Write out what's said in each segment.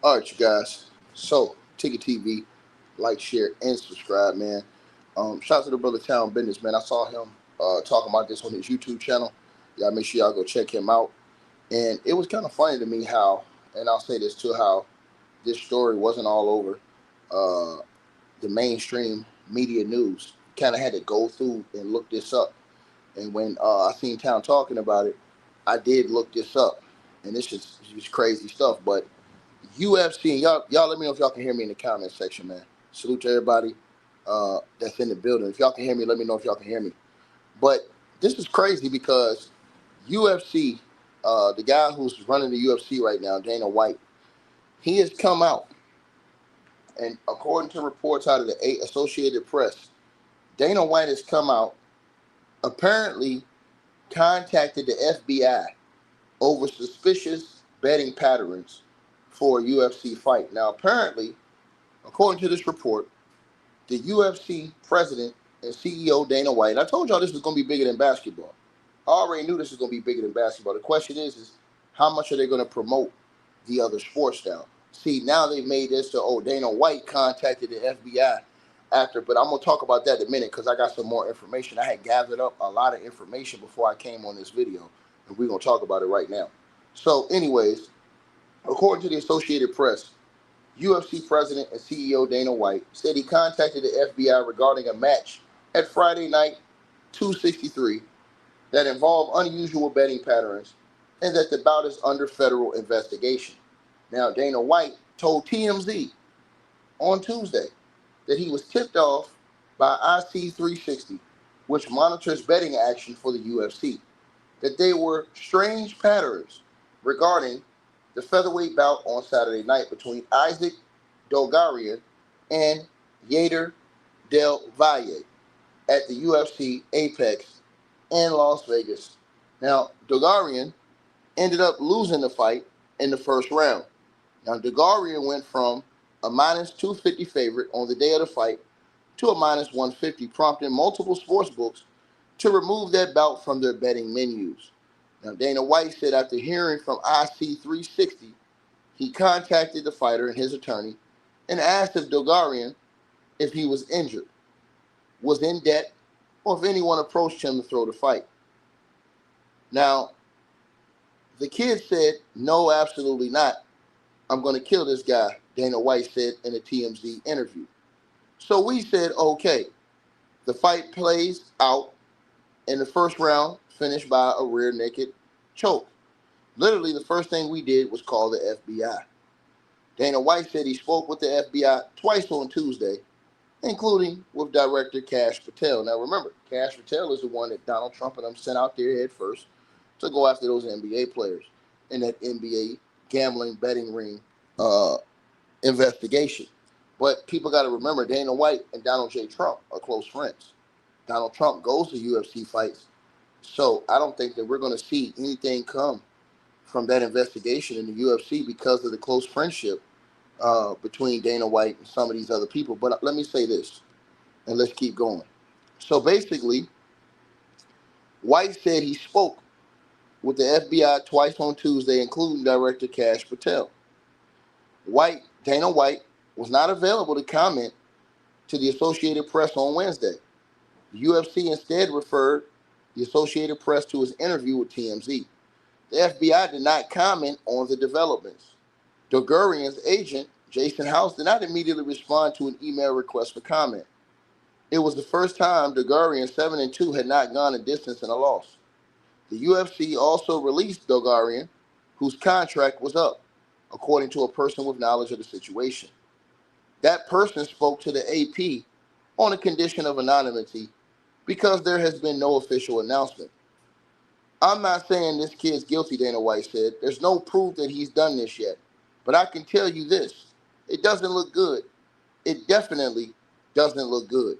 All right, you guys. So, Ticket TV, like, share, and subscribe, man. Shout out to the brother Town Business, man. I saw him talking about this on his YouTube channel. Y'all make sure y'all go check him out. And it was kind of funny to me how, and I'll say this too, how this story wasn't all over the mainstream media news. Kind of had to go through and look this up. And when I seen Town talking about it, I did look this up. And this is just crazy stuff. But UFC, and y'all let me know if y'all can hear me in the comment section, man. Salute to everybody that's in the building. If y'all can hear me, let me know if y'all can hear me. But this is crazy because UFC, the guy who's running the UFC right now, Dana White, he has come out, and according to reports out of the Associated Press, Dana White has come out, apparently contacted the FBI over suspicious betting patterns for a UFC fight. Now, apparently, according to this report, the UFC president and CEO Dana White, I told y'all this was going to be bigger than basketball. I already knew this was going to be bigger than basketball. The question is how much are they going to promote the other sports now? See, now they've made this to, Dana White contacted the FBI after, but I'm going to talk about that in a minute because I got some more information. I had gathered up a lot of information before I came on this video, and we're going to talk about it right now. So, anyways, according to the Associated Press, UFC president and CEO Dana White said he contacted the FBI regarding a match at Friday Night 263 that involved unusual betting patterns and that the bout is under federal investigation. Now, Dana White told TMZ on Tuesday that he was tipped off by IC360, which monitors betting action for the UFC, that there were strange patterns regarding the featherweight bout on Saturday night between Isaac Dogarian and Yair Del Valle at the UFC Apex in Las Vegas. Now, Dogarian ended up losing the fight in the first round. Now, Dogarian went from a minus 250 favorite on the day of the fight to a minus 150, prompting multiple sports books to remove that bout from their betting menus. Now, Dana White said after hearing from IC360, he contacted the fighter and his attorney and asked if Dogarian, if he was injured, was in debt, or if anyone approached him to throw the fight. Now, the kid said, no, absolutely not. I'm going to kill this guy, Dana White said in a TMZ interview. So we said, okay. The fight plays out in the first round, finished by a rear naked choke. Literally, the first thing we did was call the FBI. Dana White said he spoke with the FBI twice on Tuesday, including with Director Kash Patel. Now remember, Kash Patel is the one that Donald Trump and them sent out there head first to go after those NBA players in that NBA gambling betting ring investigation. But people got to remember, Dana White and Donald J. Trump are close friends. Donald Trump goes to UFC fights. So I don't think that we're going to see anything come from that investigation in the UFC because of the close friendship between Dana White and some of these other people. But let me say this, and let's keep going. So basically, White said he spoke with the FBI twice on Tuesday, including Director Kash Patel. Dana White, was not available to comment to the Associated Press on Wednesday. The UFC instead referred the Associated Press to his interview with TMZ. The FBI did not comment on the developments. Dogarian's agent, Jason House, did not immediately respond to an email request for comment. It was the first time Dogarian, 7-2, had not gone a distance in a loss. The UFC also released Dogarian, whose contract was up, according to a person with knowledge of the situation. That person spoke to the AP on a condition of anonymity because there has been no official announcement. I'm not saying this kid's guilty, Dana White said. There's no proof that he's done this yet. But I can tell you this. It doesn't look good. It definitely doesn't look good.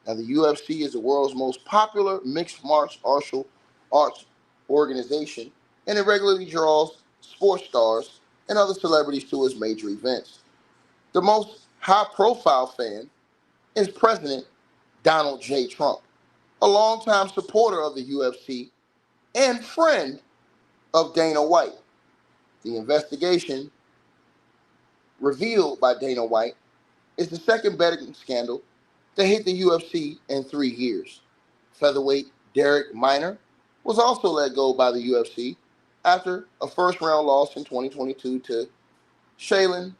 Now, the UFC is the world's most popular mixed martial arts organization, and it regularly draws sports stars and other celebrities to its major events. The most high-profile fan is President Donald J. Trump, a longtime supporter of the UFC and friend of Dana White. The investigation revealed by Dana White is the second betting scandal that hit the UFC in 3 years. Featherweight Derek Minor was also let go by the UFC after a first-round loss in 2022 to Shaylin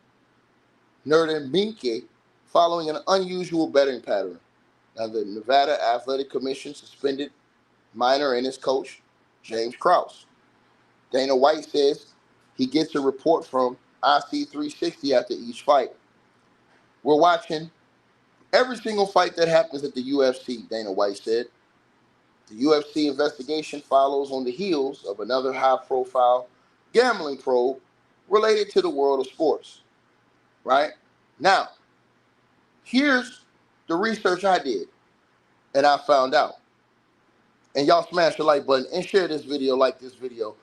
Nurmagomedov following an unusual betting pattern. Now, the Nevada Athletic Commission suspended Minor and his coach, James Krause. Dana White says he gets a report from IC360 after each fight. We're watching every single fight that happens at the UFC, Dana White said. The UFC investigation follows on the heels of another high-profile gambling probe related to the world of sports. Right? Now, here's the research I did, and I found out. And y'all smash the like button and share this video, like this video,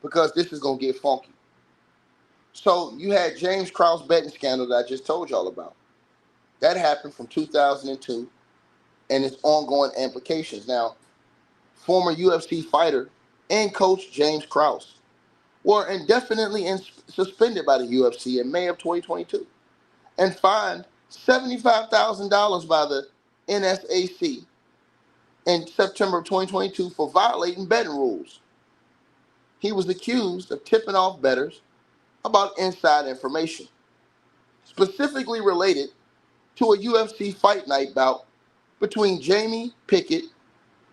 because this is going to get funky. So you had James Krause betting scandal that I just told y'all about. That happened from 2002 and its ongoing implications. Now, former UFC fighter and coach James Krause were indefinitely suspended by the UFC in May of 2022 and fined $75,000 by the NSAC in September of 2022 for violating betting rules. He was accused of tipping off bettors about inside information, specifically related to a UFC fight night bout between Jamie Pickett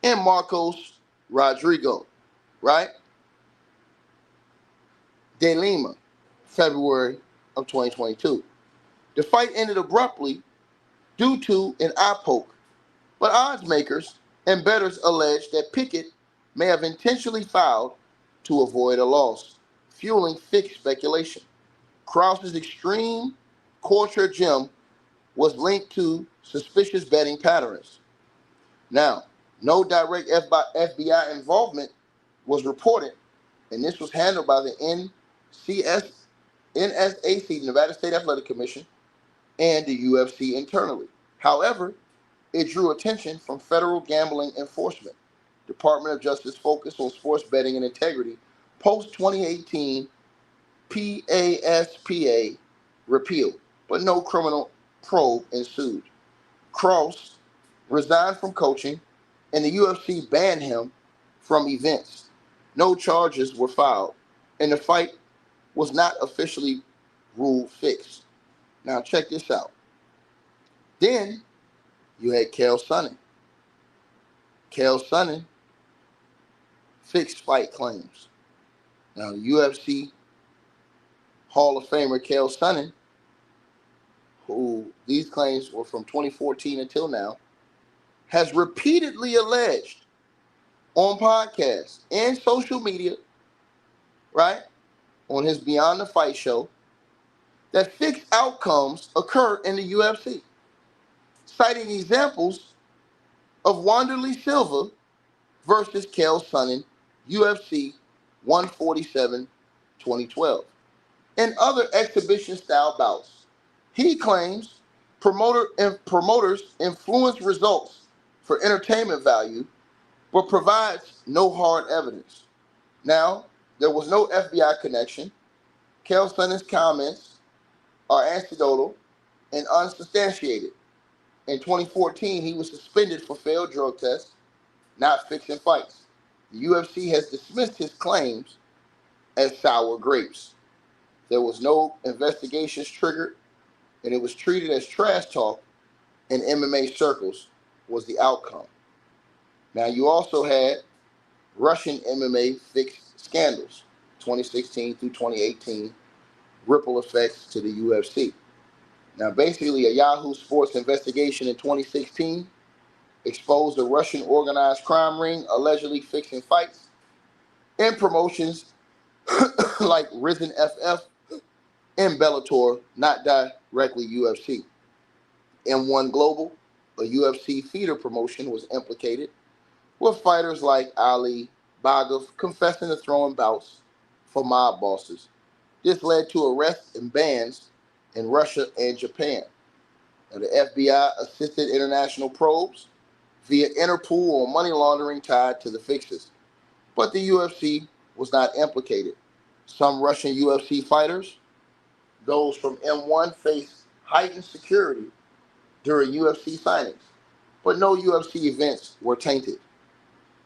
and Marcos Rodrigo, right? De Lima, February of 2022. The fight ended abruptly due to an eye poke, but odds makers and bettors allege that Pickett may have intentionally fouled to avoid a loss, fueling fixed speculation. Krause's Extreme Culture Gym was linked to suspicious betting patterns. Now, no direct FBI involvement was reported, and this was handled by the NSAC, Nevada State Athletic Commission, and the UFC internally. However, it drew attention from federal gambling enforcement. Department of Justice focused on sports betting and integrity post-2018 PASPA repeal, but no criminal probe ensued. Krause resigned from coaching, and the UFC banned him from events. No charges were filed, and the fight was not officially ruled fixed. Now check this out. Then you had Chael Sonnen. Chael Sonnen fixed fight claims. Now the UFC Hall of Famer Chael Sonnen, who these claims were from 2014 until now, has repeatedly alleged on podcasts and social media, right, on his Beyond the Fight show, that fixed outcomes occur in the UFC, citing examples of Wanderlei Silva versus Chael Sonnen, UFC 147 2012, and other exhibition-style bouts. He claims promoters influence results for entertainment value, but provides no hard evidence. Now, there was no FBI connection. Chael Sonnen's comments are anecdotal and unsubstantiated. In 2014, he was suspended for failed drug tests, not fixing fights. The UFC has dismissed his claims as sour grapes. There was no investigations triggered, and it was treated as trash talk in MMA circles was the outcome. Now, you also had Russian MMA fixed scandals, 2016 through 2018, ripple effects to the UFC. Now, basically, a Yahoo Sports investigation in 2016 exposed a Russian organized crime ring allegedly fixing fights and promotions like Risen FF and Bellator, not directly UFC. M1 Global, a UFC feeder promotion, was implicated, with fighters like Ali Bagov confessing to throwing bouts for mob bosses. This led to arrests and bans in Russia and Japan. Now, the FBI assisted international probes via Interpol on money laundering tied to the fixes, but the UFC was not implicated. Some Russian UFC fighters those from M1 faced heightened security during UFC signings, but no UFC events were tainted.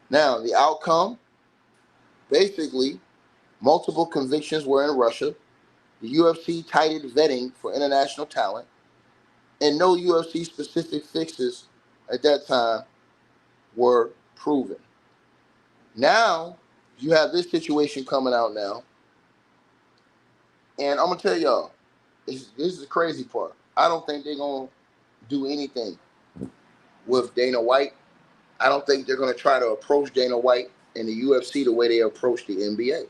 Now, the outcome, basically, multiple convictions were in Russia. The UFC tightened vetting for international talent, and no UFC specific fixes at that time were proven. Now, you have this situation coming out now, and I'm going to tell y'all, this is the crazy part. I don't think they're going to do anything with Dana White. I don't think they're going to try to approach Dana White and the UFC the way they approach the NBA.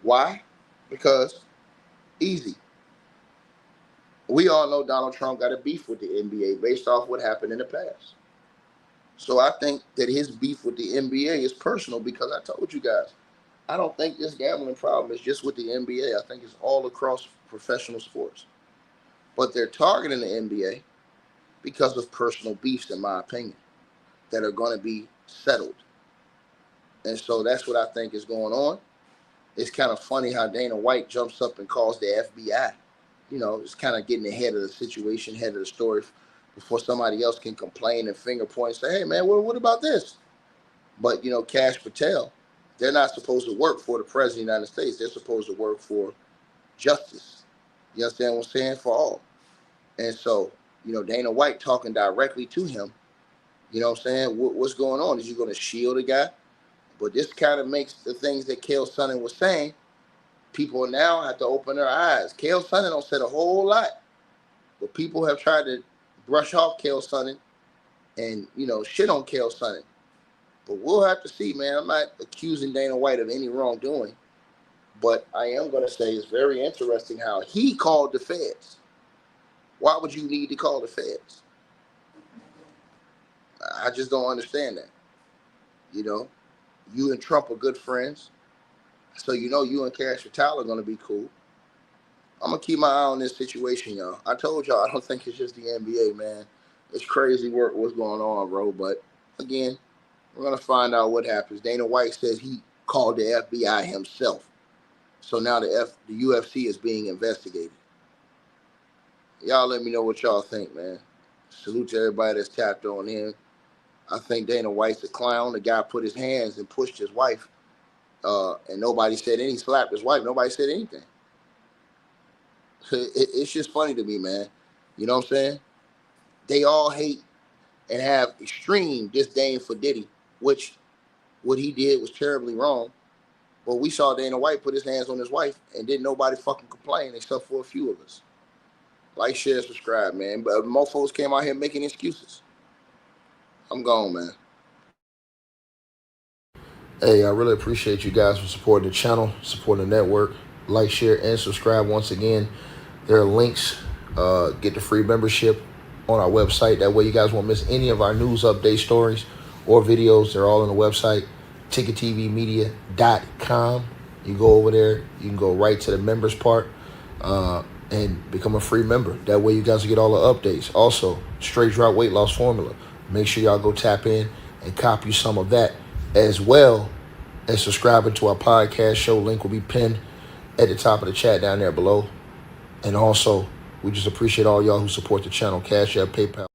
Why? Because easy. We all know Donald Trump got a beef with the NBA based off what happened in the past. So I think that his beef with the NBA is personal because I told you guys, I don't think this gambling problem is just with the NBA. I think it's all across professional sports. But they're targeting the NBA because of personal beefs, in my opinion, that are going to be settled. And so that's what I think is going on. It's kind of funny how Dana White jumps up and calls the FBI. You know, it's kind of getting ahead of the situation, ahead of the story before somebody else can complain and finger point and say, hey, man, what about this? But, you know, Kash Patel, they're not supposed to work for the president of the United States. They're supposed to work for justice. You understand what I'm saying? For all. And so, you know, Dana White talking directly to him, you know what I'm saying? What's going on? Is you going to shield a guy? But this kind of makes the things that Chael Sonnen was saying, people now have to open their eyes. Chael Sonnen don't said a whole lot, but people have tried to brush off Chael Sonnen and, you know, shit on Chael Sonnen. But we'll have to see, man. I'm not accusing Dana White of any wrongdoing, but I am going to say it's very interesting how he called the feds. Why would you need to call the feds? I just don't understand that. You know, you and Trump are good friends, so you know you and Kash Patel are going to be cool. I'm going to keep my eye on this situation, y'all. I told y'all I don't think it's just the NBA, man. It's crazy work what's going on, bro. But, again, we're going to find out what happens. Dana White says he called the FBI himself. So now the UFC is being investigated. Y'all let me know what y'all think, man. Salute to everybody that's tapped on in. I think Dana White's a clown. The guy put his hands and pushed his wife, and nobody said anything. He slapped his wife. Nobody said anything. It's just funny to me, man. You know what I'm saying? They all hate and have extreme disdain for Diddy, which what he did was terribly wrong. But we saw Dana White put his hands on his wife, and didn't nobody fucking complain except for a few of us. Like, share, subscribe, man. But more folks came out here making excuses. I'm gone, man. Hey, I really appreciate you guys for supporting the channel, supporting the network. Like, share, and subscribe once again. There are links. Get the free membership on our website. That way you guys won't miss any of our news update stories or videos. They're all on the website, ticketvmedia.com. You go over there. You can go right to the members part and become a free member. That way you guys will get all the updates. Also, Straight Drop Weight Loss Formula. Make sure y'all go tap in and copy some of that, as well as subscribing to our podcast show. Link will be pinned at the top of the chat down there below. And also, we just appreciate all y'all who support the channel. Cash App, PayPal.